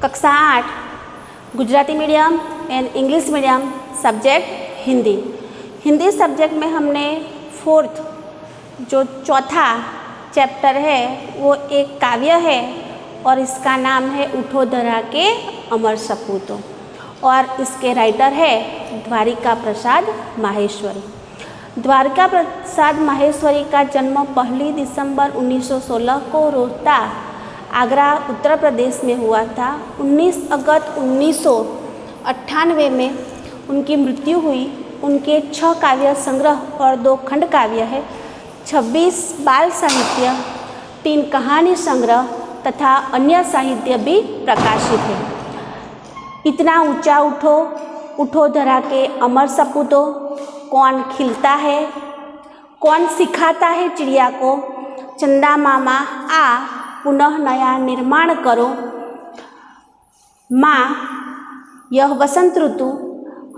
कक्षा 8 Gujarati medium and English medium subject Hindi. Hindi subject में हमने फोर्थ जो चौथा चैप्टर है वो एक काव्य है और इसका नाम है उठो धरा के अमर सपूतों और इसके राइटर है द्वारिका प्रसाद माहेश्वरी। द्वारिका प्रसाद माहेश्वरी का जन्म 1 दिसंबर 1916 को रोहता आगरा उत्तर प्रदेश में हुआ था। 19 अगस्त 1998 में उनकी मृत्यु हुई। उनके 6 काव्य संग्रह और 2 खंड काव्य है, 26 बाल साहित्य, 3 कहानी संग्रह तथा अन्य साहित्य भी प्रकाशित है। इतना ऊंचा उठो, उठो धरा के अमर सपूतों, कौन खिलता है, कौन सिखाता है चिड़िया को, चंदा मामा आ पुनः नया निर्माण करो, माँ यह वसंत ऋतु,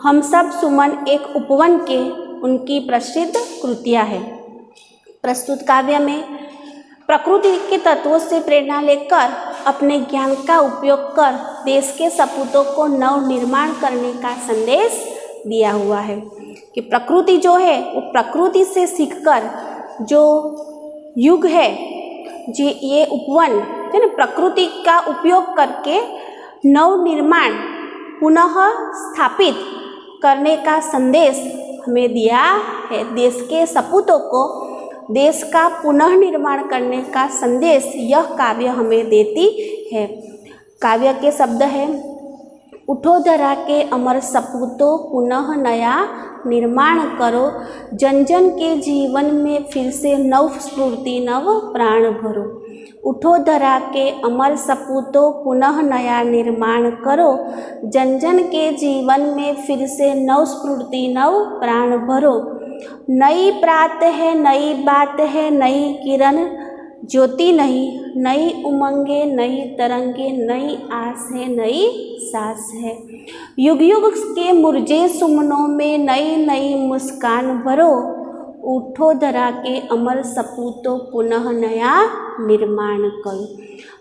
हम सब सुमन एक उपवन के, उनकी प्रसिद्ध कृतियाँ है। प्रस्तुत काव्य में प्रकृति के तत्वों से प्रेरणा लेकर अपने ज्ञान का उपयोग कर देश के सपूतों को नव निर्माण करने का संदेश दिया हुआ है कि प्रकृति जो है वो प्रकृति से सीखकर जो युग है जी ये उपवन है ना, प्रकृति का उपयोग करके नव निर्माण पुनः स्थापित करने का संदेश हमें दिया है। देश के सपूतों को देश का पुनः निर्माण करने का संदेश यह काव्य हमें देती है। काव्य के शब्द है उठो धरा के अमर सपूतों, पुनः नया निर्माण करो, जन जन के जीवन में फिर से नव स्फूर्ति नव प्राण भरो। उठो धरा के अमर सपूतों, पुनः नया निर्माण करो, जन जन के जीवन में फिर से नव स्फूर्ति नव प्राण भरो। नई प्रात है, नई बात है, नई किरण ज्योति नहीं, नई उमंगे, नई तरंगे, नई आस है, नई सांस है। युग युग के मुरझे सुमनों में नई नई मुस्कान भरो, उठो धरा के अमर सपूतों, पुनः नया निर्माण करो।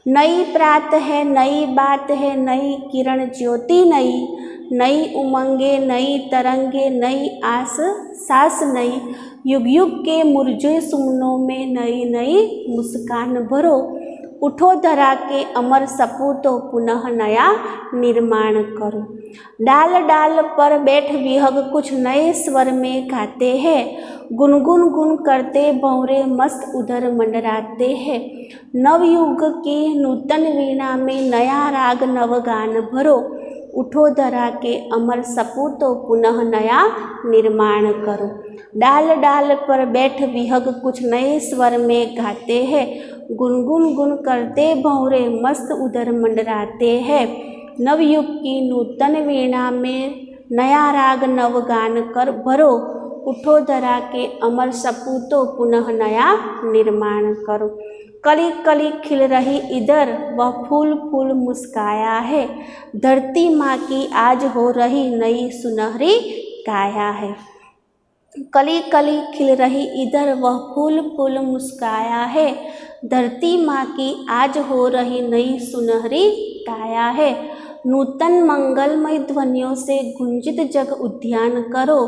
नई प्रात है, नई बात है, नई किरण ज्योति नई, नई उमंगे, नई तरंगे, नई आस सांस नई। युग युग के मुरझे सुमनों में नई नई मुस्कान भरो, उठो धरा के अमर सपूतों, पुनः नया निर्माण करो। डाल डाल पर बैठ विहग कुछ नए स्वर में गाते हैं, गुनगुन गुन करते भंवरे मस्त उधर मंडराते हैं। नवयुग की नूतन वीणा में नया राग नवगान भरो, उठो धरा के अमर सपूतों, पुनः नया निर्माण करो। डाल डाल पर बैठ विहग कुछ नए स्वर में गाते हैं, गुनगुन गुन करते भंवरे मस्त उधर मंडराते हैं। नवयुग की नूतन वीणा में नया राग नवगान कर भरो, उठो धरा के अमर सपूतों, पुनः नया निर्माण करो। कली कली खिल रही इधर वह फूल फूल मुस्काया है, धरती माँ की आज हो रही नई सुनहरी काया है। कली कली खिल रही इधर वह फूल फूल मुस्काया है, धरती माँ की आज हो रही नई सुनहरी काया है। नूतन मंगलमय ध्वनियों से गुंजित जग उद्यान करो,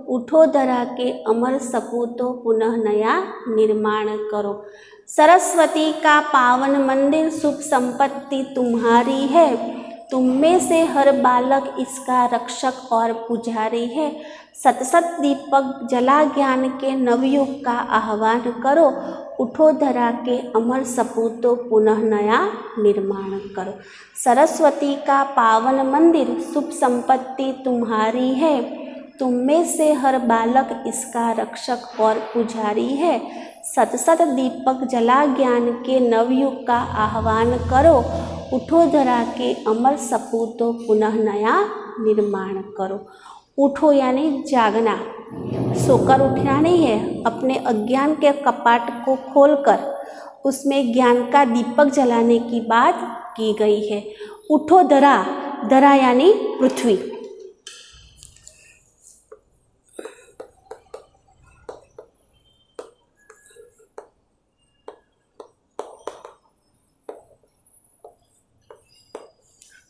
उठो धरा के अमर सपूतों, पुनः नया निर्माण करो। सरस्वती का पावन मंदिर शुभ संपत्ति तुम्हारी है, तुम में से हर बालक इसका रक्षक और पुजारी है। सत सत दीपक जला ज्ञान के नवयुग का आह्वान करो, उठो धरा के अमर सपूतों, पुनः नया निर्माण करो। सरस्वती का पावन मंदिर शुभ संपत्ति तुम्हारी है, तुम में से हर बालक इसका रक्षक और पुजारी है। सत सत दीपक जला ज्ञान के नवयुग का आह्वान करो, उठो धरा के अमर सपूतों, पुनः नया निर्माण करो। उठो यानी जागना, सोकर उठना नहीं है, अपने अज्ञान के कपाट को खोलकर उसमें ज्ञान का दीपक जलाने की बात की गई है। उठो धरा, धरा यानी पृथ्वी।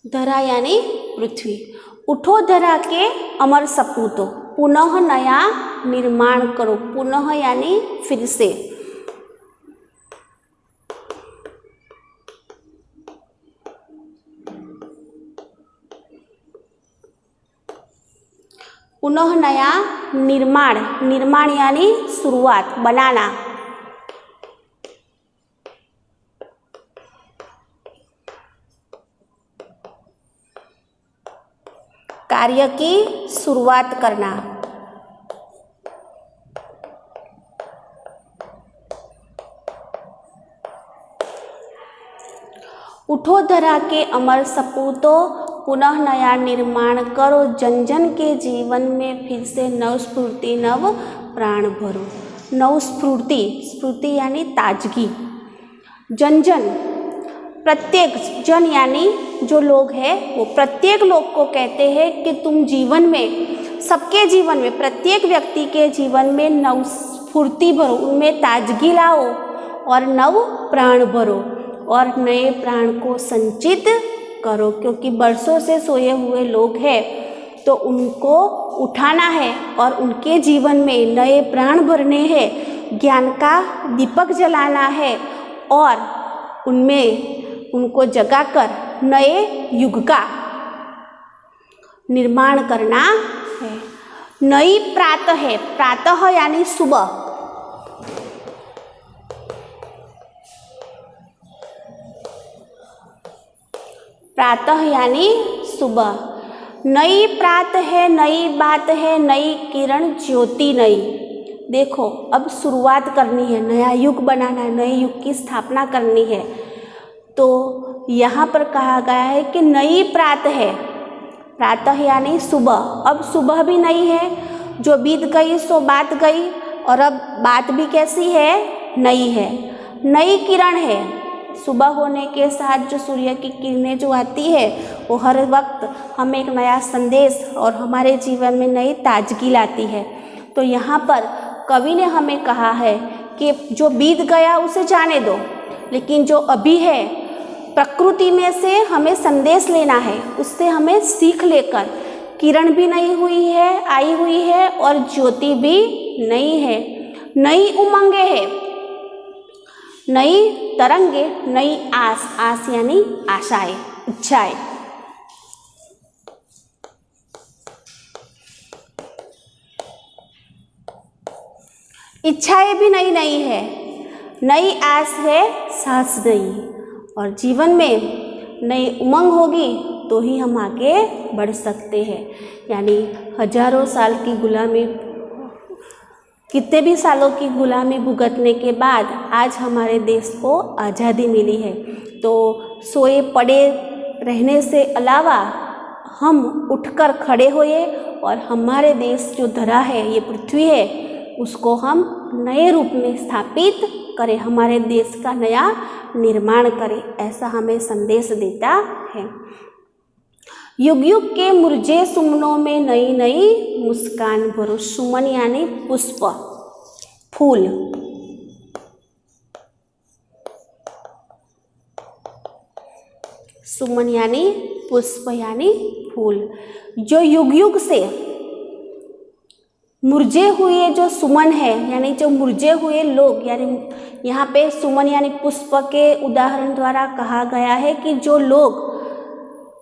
धरा यानी पृथ्वी। उठो धरा के अमर सपूतो, पुनः नया निर्माण करो। पुनः यानी फिर से। पुनः नया निर्माण, निर्माण यानी शुरुआत, बनाना। कार्य की शुरुआत करना। उठो धरा के अमर सपूतो, पुनः नया निर्माण करो। जन जन के जीवन में फिर से नव स्फूर्ति नव प्राण भरो। नव स्फूर्ति, स्फूर्ति यानी ताजगी। जन जन, प्रत्येक, जन यानी जो लोग हैं वो प्रत्येक लोग को कहते हैं कि तुम जीवन में, सबके जीवन में, प्रत्येक व्यक्ति के जीवन में नव स्फूर्ति भरो, उनमें ताजगी लाओ और नव प्राण भरो और नए प्राण को संचित करो। क्योंकि बरसों से सोए हुए लोग हैं तो उनको उठाना है और उनके जीवन में नए प्राण भरने हैं, ज्ञान का दीपक जलाना है और उनमें उनको जगाकर नए युग का निर्माण करना है। नई प्रातः है, प्रातः यानी सुबह। प्रातः यानी सुबह। नई प्रात है, नई बात है, नई किरण ज्योति नई। देखो अब शुरुआत करनी है, नया युग बनाना है, नए युग की स्थापना करनी है। तो यहाँ पर कहा गया है कि नई प्रात है, प्रातः यानी सुबह। अब सुबह भी नई है, जो बीत गई सो बात गई और अब बात भी कैसी है, नई है। नई किरण है, सुबह होने के साथ जो सूर्य की किरणें जो आती है वो हर वक्त हमें एक नया संदेश और हमारे जीवन में नई ताजगी लाती है। तो यहाँ पर कवि ने हमें कहा है कि जो बीत गया उसे जाने दो, लेकिन जो अभी है प्रकृति में से हमें संदेश लेना है, उससे हमें सीख लेकर किरण भी नई हुई है, आई हुई है और ज्योति भी नई है। नई उमंगे है, नई तरंगे, नई आस, आस यानी आशाएं, इच्छाएं। इच्छाएं भी नई नई है, नई आस है, सांस नई। और जीवन में नई उमंग होगी तो ही हम आगे बढ़ सकते हैं। यानी हजारों साल की गुलामी, कितने भी सालों की गुलामी भुगतने के बाद आज हमारे देश को आज़ादी मिली है। तो सोए पड़े रहने से अलावा हम उठकर खड़े होए और हमारे देश जो धरा है, ये पृथ्वी है, उसको हम नए रूप में स्थापित करें, हमारे देश का नया निर्माण करें, ऐसा हमें संदेश देता है। युग युग के मुरझे सुमनों में नई नई मुस्कान भरो। सुमन यानी पुष्प, फूल। सुमन यानी पुष्प यानी फूल। जो युग युग से मुरझे हुए जो सुमन है, यानी जो मुरझे हुए लोग, यानी यहाँ पे सुमन यानी पुष्प के उदाहरण द्वारा कहा गया है कि जो लोग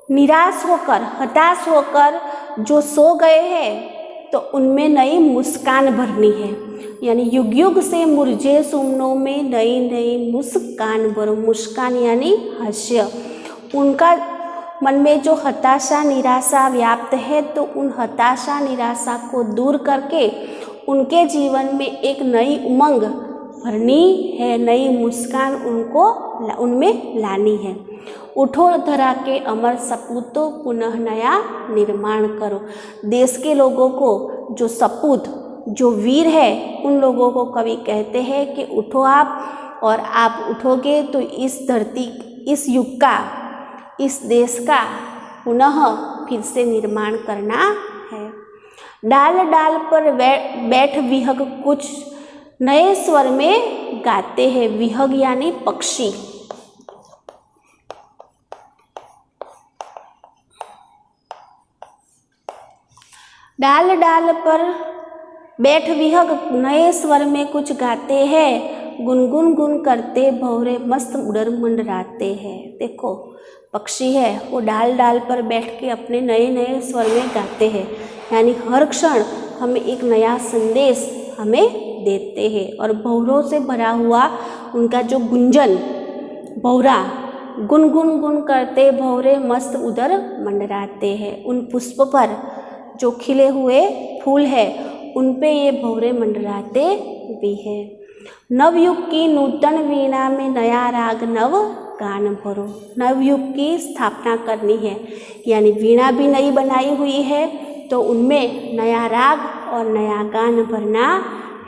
निराश होकर, हताश होकर जो सो गए हैं तो उनमें नई मुस्कान भरनी है। यानी युग युग से मुरझे सुमनों में नई नई मुस्कान भरो। मुस्कान यानी हास्य। उनका मन में जो हताशा निराशा व्याप्त है तो उन हताशा निराशा को दूर करके उनके जीवन में एक नई उमंग भरनी है, नई मुस्कान उनमें लानी है। उठो धरा के अमर सपूतो, पुनः नया निर्माण करो। देश के लोगों को जो सपूत, जो वीर है, उन लोगों को कवि कहते हैं कि उठो आप, और आप उठोगे तो इस धरती, इस युग का, इस देश का पुनः फिर से निर्माण करना है। डाल डाल पर बैठ विहग कुछ नए स्वर में गाते हैं। विहग यानी पक्षी। डाल डाल पर बैठ विहग नए स्वर में कुछ गाते हैं, गुनगुन गुन करते भौरे मस्त उड़र मंडराते हैं। देखो पक्षी है वो डाल डाल पर बैठ के अपने नए नए स्वर में गाते हैं, यानी हर क्षण हमें एक नया संदेश हमें देते हैं। और भौरों से भरा हुआ उनका जो गुंजन, भौरा गुनगुन गुन करते भौरे मस्त उदर मंडराते हैं। उन पुष्प पर जो खिले हुए फूल है उन पे ये भौरे मंडराते भी है। नवयुग की नूतन वीणा में नया राग नव गान भरो। नवयुग की स्थापना करनी है, यानी वीणा भी नई बनाई हुई है तो उनमें नया राग और नया गान भरना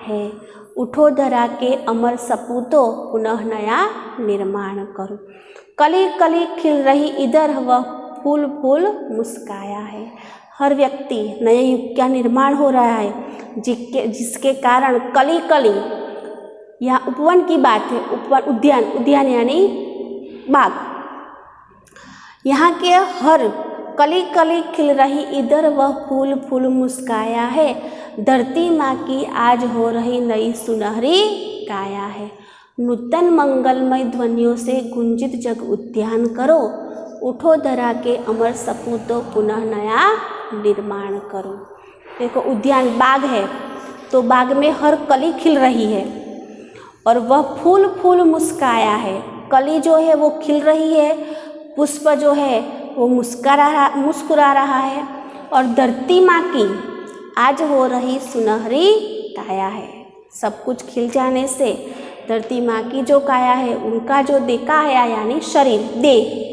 है। उठो धरा के अमर सपूतो पुनः नया निर्माण करो। कली कली खिल रही इधर वह फूल फूल मुस्काया है। हर व्यक्ति नए युग का निर्माण हो रहा है जिसके कारण कली कली, यहाँ उपवन की बात है, उपवन उद्यान, उद्यान यानी बाग, यहाँ के हर कली कली खिल रही इधर वह फूल फूल मुस्काया है। धरती माँ की आज हो रही नई सुनहरी काया है। नूतन मंगलमय ध्वनियों से गुंजित जग उद्यान करो। उठो धरा के अमर सपूतो पुनः नया निर्माण करो। देखो उद्यान बाग है तो बाग में हर कली खिल रही है और वह फूल फूल मुस्काया है। कली जो है वो खिल रही है, पुष्प जो है वो मुस्कुरा रहा है और धरती माँ की आज हो रही सुनहरी काया है। सब कुछ खिल जाने से धरती माँ की जो काया है, उनका जो देखा है यानी शरीर देह,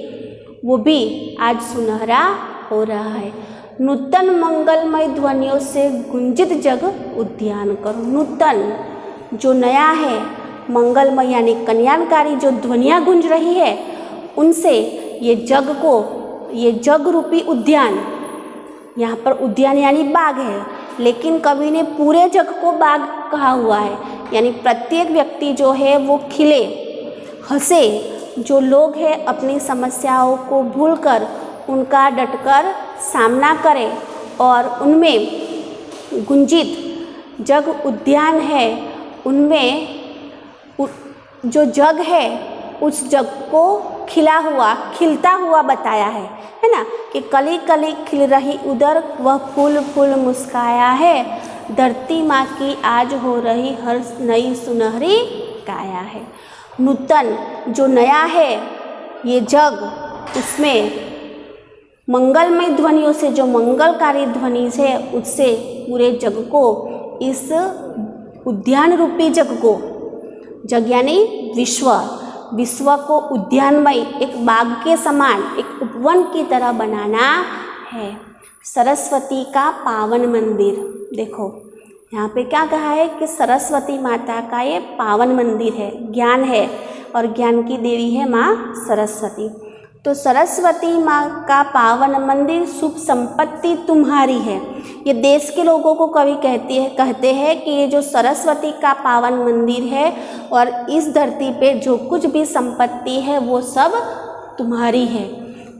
वो भी आज सुनहरा हो रहा है। नूतन मंगलमय ध्वनियों से गुंजित जग उद्यान करो। नूतन जो नया है, मंगलमय यानी कल्याणकारी जो ध्वनियाँ गूंज रही है, उनसे ये जग को, ये जग रूपी उद्यान, यहाँ पर उद्यान यानी बाग है, लेकिन कवि ने पूरे जग को बाग कहा हुआ है, यानी प्रत्येक व्यक्ति जो है वो खिले, हंसे, जो लोग हैं अपनी समस्याओं को भूलकर उनका डटकर सामना करें और उनमें गुंजित जग उद्यान है, उनमें जो जग है उस जग को खिलता हुआ बताया है ना, कि कली कली खिल रही उधर वह फूल फूल मुस्काया है। धरती माँ की आज हो रही हर नई सुनहरी काया है। नूतन जो नया है ये जग, उसमें मंगलमय ध्वनियों से, जो मंगलकारी ध्वनि से, उससे पूरे जग को, इस उद्यान रूपी जग को, जग यानी विश्व को उद्यानमय एक बाग के समान, एक उपवन की तरह बनाना है। सरस्वती का पावन मंदिर, देखो यहाँ पे क्या कहा है कि सरस्वती माता का ये पावन मंदिर है, ज्ञान है और ज्ञान की देवी है माँ सरस्वती। तो सरस्वती माँ का पावन मंदिर, शुभ संपत्ति तुम्हारी है। ये देश के लोगों को कवि कहते हैं कि ये जो सरस्वती का पावन मंदिर है और इस धरती पे जो कुछ भी संपत्ति है वो सब तुम्हारी है।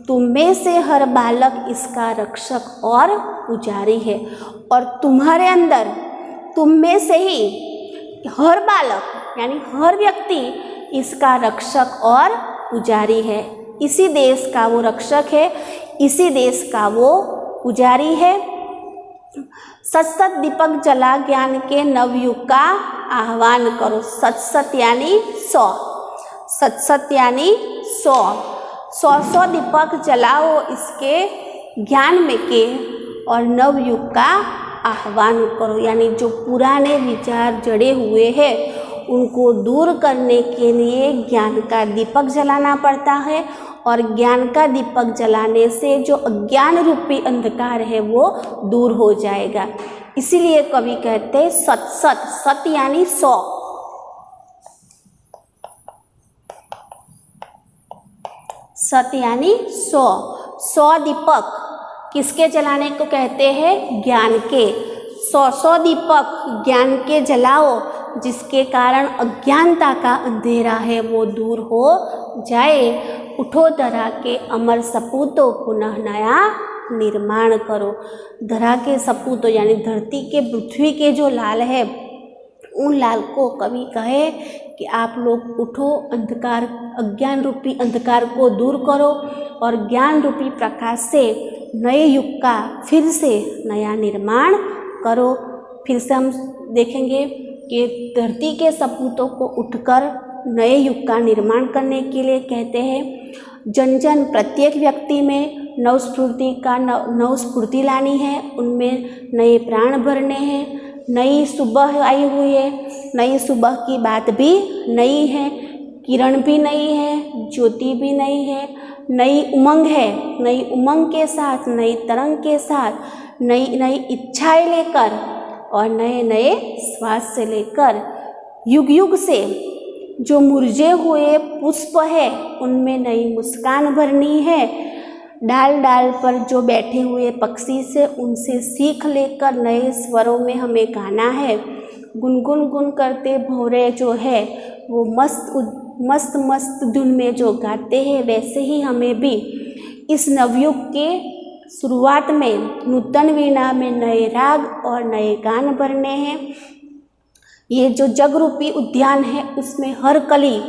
तुम में से हर बालक इसका रक्षक और पुजारी है। और तुम्हारे अंदर, तुम में से ही हर बालक यानी हर व्यक्ति इसका रक्षक और पुजारी है। इसी देश का वो रक्षक है, इसी देश का वो पुजारी है। सत दीपक जला ज्ञान के नवयुग का आह्वान करो। सत यानी 100, सत यानी 100 दीपक जलाओ इसके ज्ञान में के और नवयुग का आह्वान करो। यानी जो पुराने विचार जड़े हुए हैं उनको दूर करने के लिए ज्ञान का दीपक जलाना पड़ता है और ज्ञान का दीपक जलाने से जो अज्ञान रूपी अंधकार है वो दूर हो जाएगा। इसीलिए कवि कहते हैं सत यानी 100, सत यानी 100 दीपक किसके जलाने को कहते हैं? ज्ञान के। 100 दीपक ज्ञान के जलाओ जिसके कारण अज्ञानता का अंधेरा है वो दूर हो जाए। उठो धरा के अमर सपूतो पुनः नया निर्माण करो। धरा के सपूत यानी धरती के पृथ्वी के जो लाल है, उन लाल को कवि कहे कि आप लोग उठो, अंधकार अज्ञान रूपी अंधकार को दूर करो और ज्ञान रूपी प्रकाश से नए युग का फिर से नया निर्माण करो। फिर से हम देखेंगे कि धरती के सपूतों को उठकर नए युग का निर्माण करने के लिए कहते हैं। जन जन प्रत्येक व्यक्ति में नवस्फूर्ति लानी है, उनमें नए प्राण भरने हैं। नई सुबह आई हुई है, नई सुबह की बात भी नई है, किरण भी नई है, ज्योति भी नई है, नई उमंग है। नई उमंग के साथ, नई तरंग के साथ, नई नई इच्छाएं लेकर और नए नए श्वास से लेकर युग युग से जो मुरझे हुए पुष्प है उनमें नई मुस्कान भरनी है। डाल डाल पर जो बैठे हुए पक्षी से उनसे सीख लेकर नए स्वरों में हमें गाना है। गुनगुन गुन करते भौरे जो है वो मस्त मस्त धुन में जो गाते हैं, वैसे ही हमें भी इस नवयुग के शुरुआत में नूतन वीणा में नए राग और नए गान भरने हैं। ये जो जग रूपी उद्यान है उसमें हर कली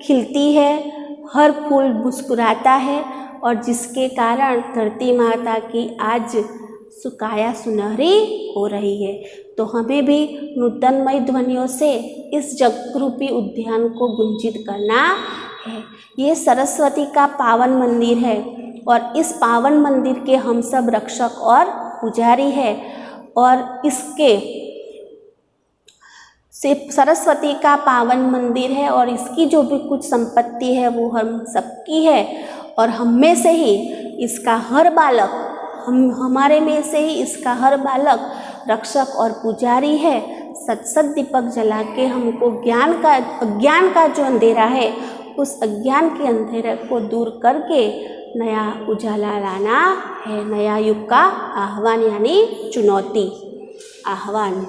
खिलती है, हर फूल मुस्कुराता है और जिसके कारण धरती माता की आज सुकाया सुनहरी हो रही है। तो हमें भी नूतनमय ध्वनियों से इस जग रूपी उद्यान को गुंजित करना है। ये सरस्वती का पावन मंदिर है और इस पावन मंदिर के हम सब रक्षक और पुजारी है और इसके से सरस्वती का पावन मंदिर है और इसकी जो भी कुछ संपत्ति है वो हम सबकी है और हम में से ही इसका हर बालक हमारे में से ही इसका हर बालक रक्षक और पुजारी है। सत सत दीपक जला के हमको अज्ञान का जो अंधेरा है उस अज्ञान के अंधेरे को दूर करके नया उजाला लाना है। नया युग का आह्वान यानी चुनौती, आह्वान।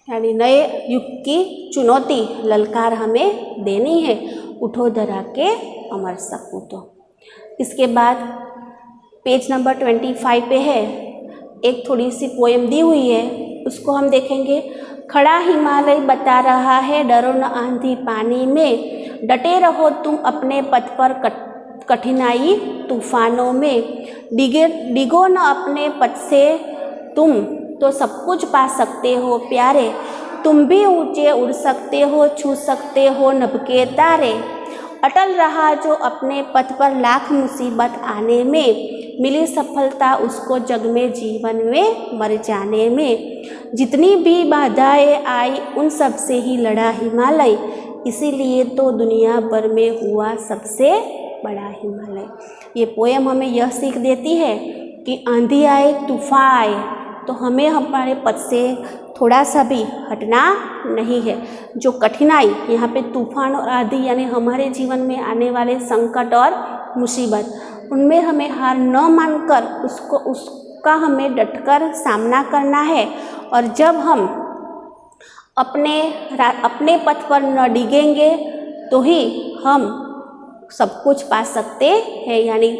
यानी नए युग की चुनौती, ललकार हमें देनी है। उठो धरा के अमर सपूतों। इसके बाद पेज नंबर 25 पे है, एक थोड़ी सी पोएम दी हुई है, उसको हम देखेंगे। खड़ा हिमालय बता रहा है, डरो न आंधी पानी में, डटे रहो तुम अपने पथ पर कठिनाई तूफानों में, डिगो न अपने पथ से तुम तो सब कुछ पा सकते हो प्यारे, तुम भी ऊंचे उड़ सकते हो, छू सकते हो नभ के तारे। अटल रहा जो अपने पथ पर लाख मुसीबत आने में, मिली सफलता उसको जग में जीवन में मर जाने में। जितनी भी बाधाएं आई उन सब से ही लड़ा हिमालय, इसीलिए तो दुनिया भर में हुआ सबसे बड़ा हिमालय। ये पोएम हमें यह सीख देती है कि आंधी आए, तूफान आए तो हमें हमारे पथ से थोड़ा सा भी हटना नहीं है। जो कठिनाई यहाँ पे तूफान और आंधी यानी हमारे जीवन में आने वाले संकट और मुसीबत, उनमें हमें हार न मानकर उसका हमें डटकर सामना करना है। और जब हम अपने पथ पर न डिगेंगे तो ही हम सब कुछ पा सकते हैं। यानी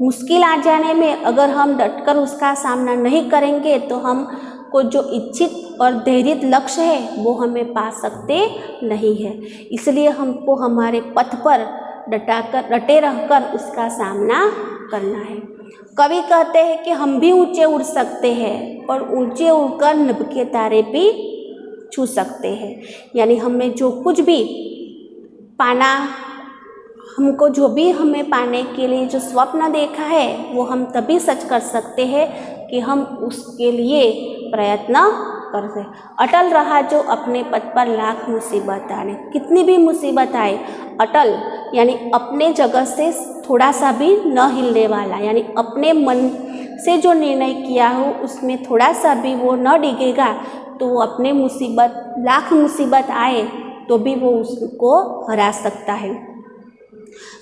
मुश्किल आ जाने में अगर हम डटकर उसका सामना नहीं करेंगे तो हम को जो इच्छित और धैर्यित लक्ष्य है वो हमें पा सकते नहीं है। इसलिए हमको हमारे पथ पर डटे रहकर उसका सामना करना है। कवि कहते हैं कि हम भी ऊंचे उड़ सकते हैं और ऊंचे उड़कर नभ के तारे भी छू सकते हैं। यानी हमें जो कुछ भी पाना, हमको जो भी हमें पाने के लिए जो स्वप्न देखा है वो हम तभी सच कर सकते हैं कि हम उसके लिए प्रयत्न करते। अटल रहा जो अपने पथ पर लाख मुसीबत आने, कितनी भी मुसीबत आए, अटल यानी अपने जगह से थोड़ा सा भी न हिलने वाला, यानी अपने मन से जो निर्णय किया हो उसमें थोड़ा सा भी वो न डिगेगा तो वो अपने लाख मुसीबत आए तो भी वो उसको हरा सकता है।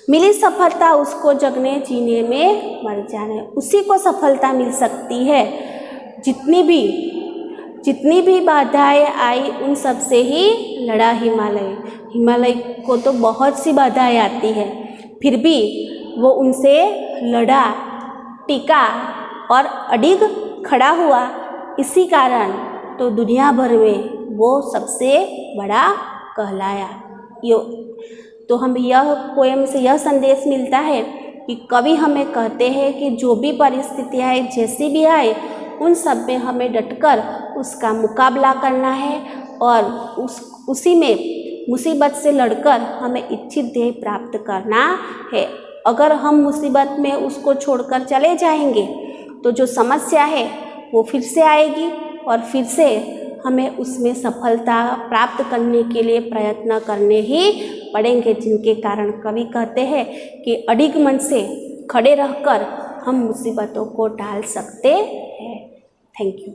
मिली सफलता उसको जगने जीने में मर जाने, उसी को सफलता मिल सकती है। जितनी भी जितनी भी बाधाएं आई उन सब से ही लड़ा हिमालय। हिमालय को तो बहुत सी बाधाएं आती है, फिर भी वो उनसे लड़ा, टिका और अडिग खड़ा हुआ। इसी कारण तो दुनिया भर में वो सबसे बड़ा कहलाया। तो हम यह पोएम से यह संदेश मिलता है कि कवि हमें कहते हैं कि जो भी परिस्थितियाँ आए, जैसी भी आए, उन सब में हमें डटकर उसका मुकाबला करना है और उसी में मुसीबत से लड़कर हमें इच्छित ध्येय प्राप्त करना है। अगर हम मुसीबत में उसको छोड़कर चले जाएंगे तो जो समस्या है वो फिर से आएगी और फिर से हमें उसमें सफलता प्राप्त करने के लिए प्रयत्न करने ही पड़ेंगे, जिनके कारण कवि कहते हैं कि अडिग मन से खड़े रहकर हम मुसीबतों को टाल सकते हैं। Thank you.